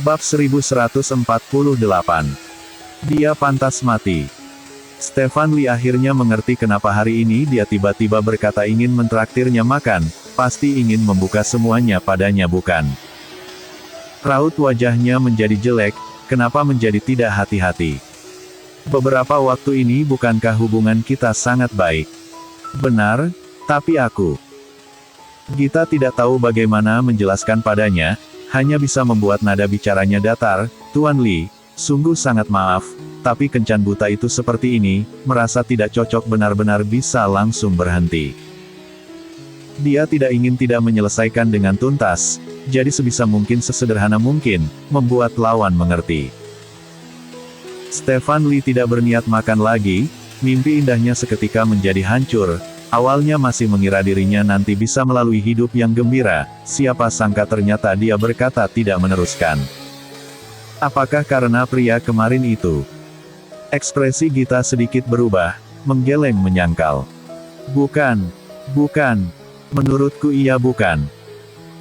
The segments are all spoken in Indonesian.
Bab 1148. Dia pantas mati. Stefan Lee akhirnya mengerti kenapa hari ini dia tiba-tiba berkata ingin mentraktirnya makan, pasti ingin membuka semuanya padanya bukan. Raut wajahnya menjadi jelek, kenapa menjadi tidak hati-hati. Beberapa waktu ini bukankah hubungan kita sangat baik? Benar, tapi aku. Gita tidak tahu bagaimana menjelaskan padanya, hanya bisa membuat nada bicaranya datar. Tuan Lee, sungguh sangat maaf, tapi kencan buta itu seperti ini, merasa tidak cocok benar-benar bisa langsung berhenti. Dia tidak ingin tidak menyelesaikan dengan tuntas, jadi sebisa mungkin sesederhana mungkin, membuat lawan mengerti. Stefan Lee tidak berniat makan lagi, mimpi indahnya seketika menjadi hancur. Awalnya masih mengira dirinya nanti bisa melalui hidup yang gembira, siapa sangka ternyata dia berkata tidak meneruskan. Apakah karena pria kemarin itu? Ekspresi Gita sedikit berubah, menggeleng menyangkal. Bukan, menurutku iya bukan.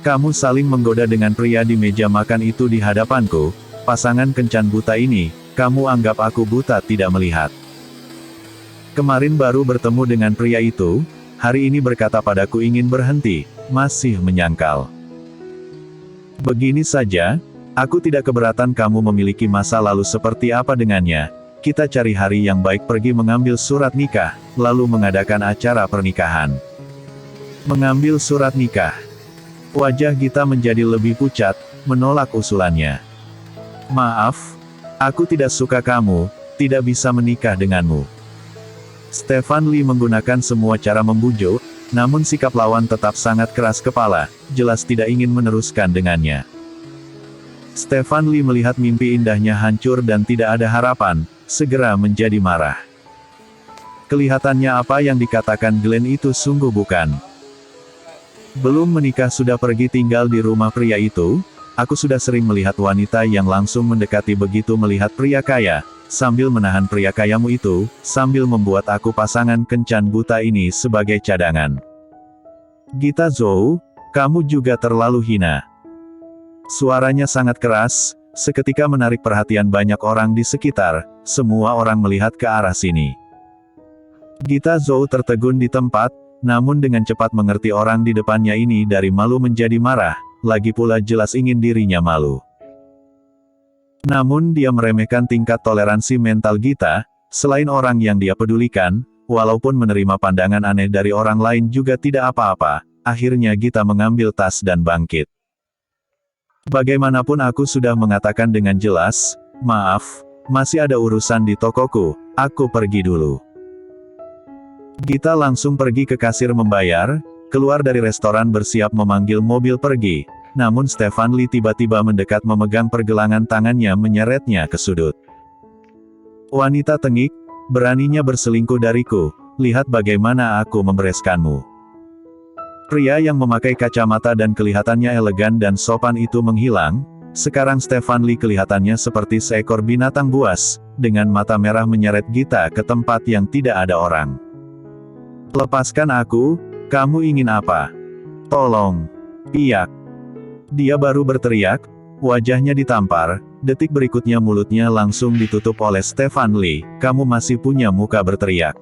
Kamu saling menggoda dengan pria di meja makan itu di hadapanku, pasangan kencan buta ini, kamu anggap aku buta tidak melihat. Kemarin baru bertemu dengan pria itu, hari ini berkata padaku ingin berhenti, masih menyangkal. Begini saja, aku tidak keberatan kamu memiliki masa lalu seperti apa dengannya, kita cari hari yang baik pergi mengambil surat nikah, lalu mengadakan acara pernikahan. Mengambil surat nikah. Wajah Gita menjadi lebih pucat, menolak usulannya. Maaf, aku tidak suka kamu, tidak bisa menikah denganmu. Stefan Lee menggunakan semua cara membujuk, namun sikap lawan tetap sangat keras kepala, jelas tidak ingin meneruskan dengannya. Stefan Lee melihat mimpi indahnya hancur dan tidak ada harapan, segera menjadi marah. Kelihatannya apa yang dikatakan Glenn itu sungguh bukan. Belum menikah sudah pergi tinggal di rumah pria itu, aku sudah sering melihat wanita yang langsung mendekati begitu melihat pria kaya, sambil menahan pria kayamu itu, sambil membuat aku pasangan kencan buta ini sebagai cadangan. Gita Zhou, kamu juga terlalu hina. Suaranya sangat keras, seketika menarik perhatian banyak orang di sekitar, semua orang melihat ke arah sini. Gita Zhou tertegun di tempat, namun dengan cepat mengerti orang di depannya ini dari malu menjadi marah, lagi pula jelas ingin dirinya malu. Namun dia meremehkan tingkat toleransi mental Gita, selain orang yang dia pedulikan, walaupun menerima pandangan aneh dari orang lain juga tidak apa-apa, akhirnya Gita mengambil tas dan bangkit. Bagaimanapun aku sudah mengatakan dengan jelas, maaf, masih ada urusan di tokoku, aku pergi dulu. Gita langsung pergi ke kasir membayar, keluar dari restoran bersiap memanggil mobil pergi. Namun Stefan Lee tiba-tiba mendekat memegang pergelangan tangannya menyeretnya ke sudut. Wanita tengik, beraninya berselingkuh dariku, lihat bagaimana aku membereskanmu. Pria yang memakai kacamata dan kelihatannya elegan dan sopan itu menghilang, sekarang Stefan Lee kelihatannya seperti seekor binatang buas, dengan mata merah menyeret Gita ke tempat yang tidak ada orang. Lepaskan aku, kamu ingin apa? Tolong. Piak. Dia baru berteriak, wajahnya ditampar, detik berikutnya mulutnya langsung ditutup oleh Stefan Lee, kamu masih punya muka berteriak.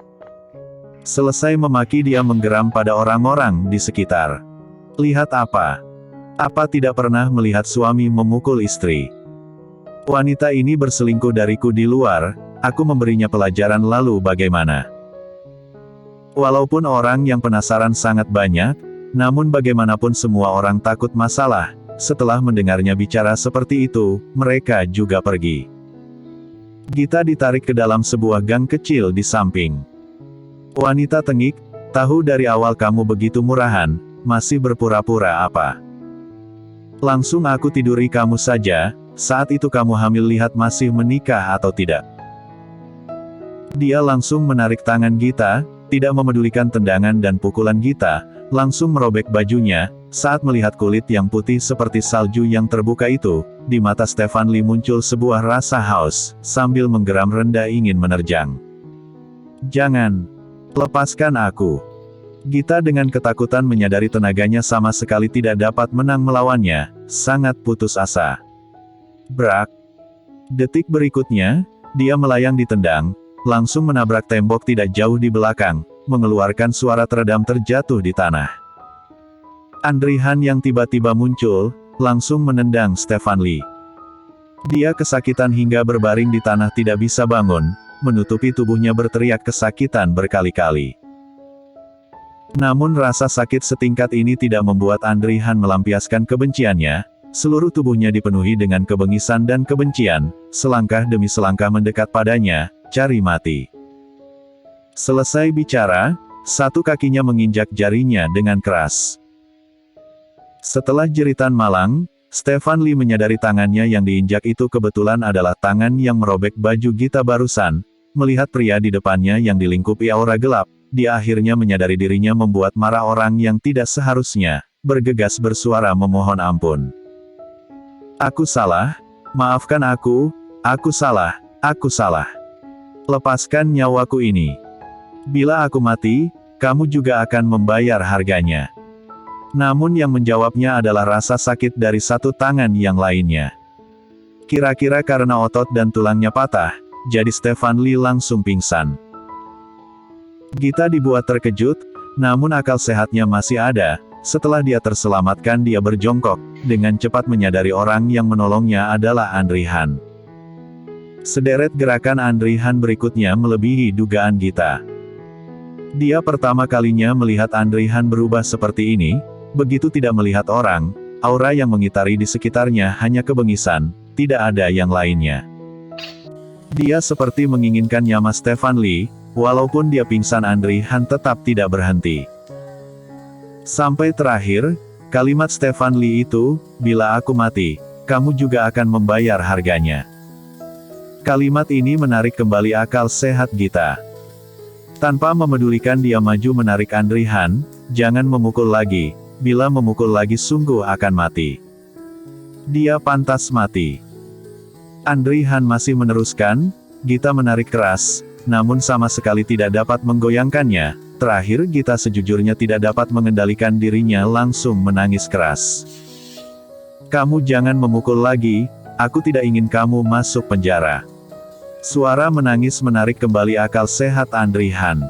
Selesai memaki dia menggeram pada orang-orang di sekitar. Lihat apa? Apa tidak pernah melihat suami memukul istri? Wanita ini berselingkuh dariku di luar, aku memberinya pelajaran lalu bagaimana? Walaupun orang yang penasaran sangat banyak, namun bagaimanapun semua orang takut masalah. Setelah mendengarnya bicara seperti itu, mereka juga pergi. Gita ditarik ke dalam sebuah gang kecil di samping. Wanita tengik, tahu dari awal kamu begitu murahan, masih berpura-pura apa? Langsung aku tiduri kamu saja, saat itu kamu hamil lihat masih menikah atau tidak. Dia langsung menarik tangan Gita, tidak memedulikan tendangan dan pukulan Gita, langsung merobek bajunya. Saat melihat kulit yang putih seperti salju yang terbuka itu, di mata Stefan Lee muncul sebuah rasa haus, sambil menggeram rendah ingin menerjang. Jangan. Lepaskan aku. Gita dengan ketakutan menyadari tenaganya sama sekali tidak dapat menang melawannya, sangat putus asa. Brak. Detik berikutnya, dia melayang ditendang, langsung menabrak tembok tidak jauh di belakang, mengeluarkan suara teredam terjatuh di tanah. Andri Han yang tiba-tiba muncul, langsung menendang Stefan Lee. Dia kesakitan hingga berbaring di tanah tidak bisa bangun, menutupi tubuhnya berteriak kesakitan berkali-kali. Namun rasa sakit setingkat ini tidak membuat Andri Han melampiaskan kebenciannya, seluruh tubuhnya dipenuhi dengan kebengisan dan kebencian, selangkah demi selangkah mendekat padanya, cari mati. Selesai bicara, satu kakinya menginjak jarinya dengan keras. Setelah jeritan malang, Stefan Lee menyadari tangannya yang diinjak itu kebetulan adalah tangan yang merobek baju Gita barusan. Melihat pria di depannya yang dilingkupi aura gelap, dia akhirnya menyadari dirinya membuat marah orang yang tidak seharusnya, bergegas bersuara memohon ampun. Aku salah, maafkan aku salah, aku salah. Lepaskan nyawaku ini. Bila aku mati, kamu juga akan membayar harganya. Namun yang menjawabnya adalah rasa sakit dari satu tangan yang lainnya. Kira-kira karena otot dan tulangnya patah, jadi Stefan Lee langsung pingsan. Gita dibuat terkejut, namun akal sehatnya masih ada. Setelah dia terselamatkan, dia berjongkok, dengan cepat menyadari orang yang menolongnya adalah Andri Han. Sederet gerakan Andri Han berikutnya melebihi dugaan Gita. Dia pertama kalinya melihat Andri Han berubah seperti ini, begitu tidak melihat orang, aura yang mengitari di sekitarnya hanya kebengisan, tidak ada yang lainnya. Dia seperti menginginkan nyawa Stefan Lee, walaupun dia pingsan Andri Han tetap tidak berhenti. Sampai terakhir, kalimat Stefan Lee itu, bila aku mati, kamu juga akan membayar harganya. Kalimat ini menarik kembali akal sehat Gita. Tanpa memedulikan dia maju menarik Andri Han, jangan memukul lagi, bila memukul lagi sungguh akan mati. Dia pantas mati. Andri Han masih meneruskan, Gita menarik keras, namun sama sekali tidak dapat menggoyangkannya. Terakhir Gita sejujurnya tidak dapat mengendalikan dirinya langsung menangis keras. Kamu jangan memukul lagi, aku tidak ingin kamu masuk penjara. Suara menangis menarik kembali akal sehat Andri Han.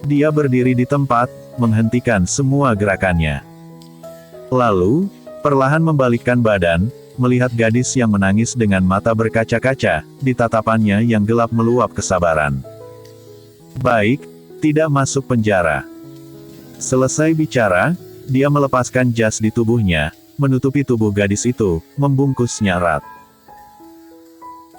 Dia berdiri di tempat, menghentikan semua gerakannya. Lalu, perlahan membalikkan badan, melihat gadis yang menangis dengan mata berkaca-kaca, di tatapannya yang gelap meluap kesabaran. Baik, tidak masuk penjara. Selesai bicara, dia melepaskan jas di tubuhnya, menutupi tubuh gadis itu, membungkusnya erat.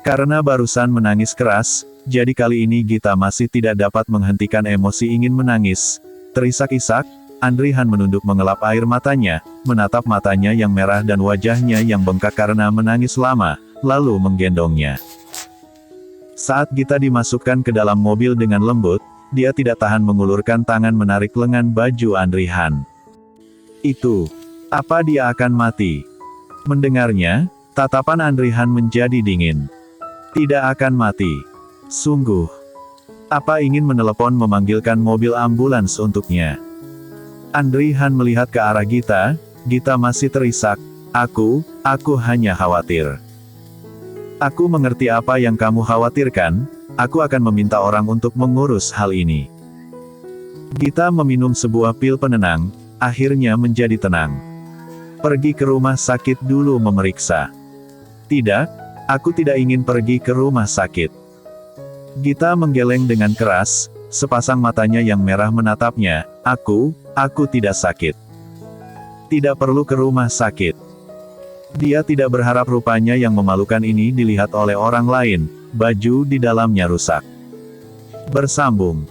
Karena barusan menangis keras, jadi kali ini Gita masih tidak dapat menghentikan emosi ingin menangis. Terisak-isak, Andri Han menunduk mengelap air matanya, menatap matanya yang merah dan wajahnya yang bengkak karena menangis lama, lalu menggendongnya. Saat Gita dimasukkan ke dalam mobil dengan lembut, dia tidak tahan mengulurkan tangan menarik lengan baju Andri Han. Itu. Apa dia akan mati? Mendengarnya, tatapan Andri Han menjadi dingin. Tidak akan mati. Sungguh. Apa ingin menelepon memanggilkan mobil ambulans untuknya? Andri Han melihat ke arah Gita, Gita masih terisak, aku hanya khawatir. Aku mengerti apa yang kamu khawatirkan, aku akan meminta orang untuk mengurus hal ini. Gita meminum sebuah pil penenang, akhirnya menjadi tenang. Pergi ke rumah sakit dulu memeriksa. Tidak, aku tidak ingin pergi ke rumah sakit. Gita menggeleng dengan keras, sepasang matanya yang merah menatapnya, aku tidak sakit. Tidak perlu ke rumah sakit. Dia tidak berharap rupanya yang memalukan ini dilihat oleh orang lain, baju di dalamnya rusak. Bersambung.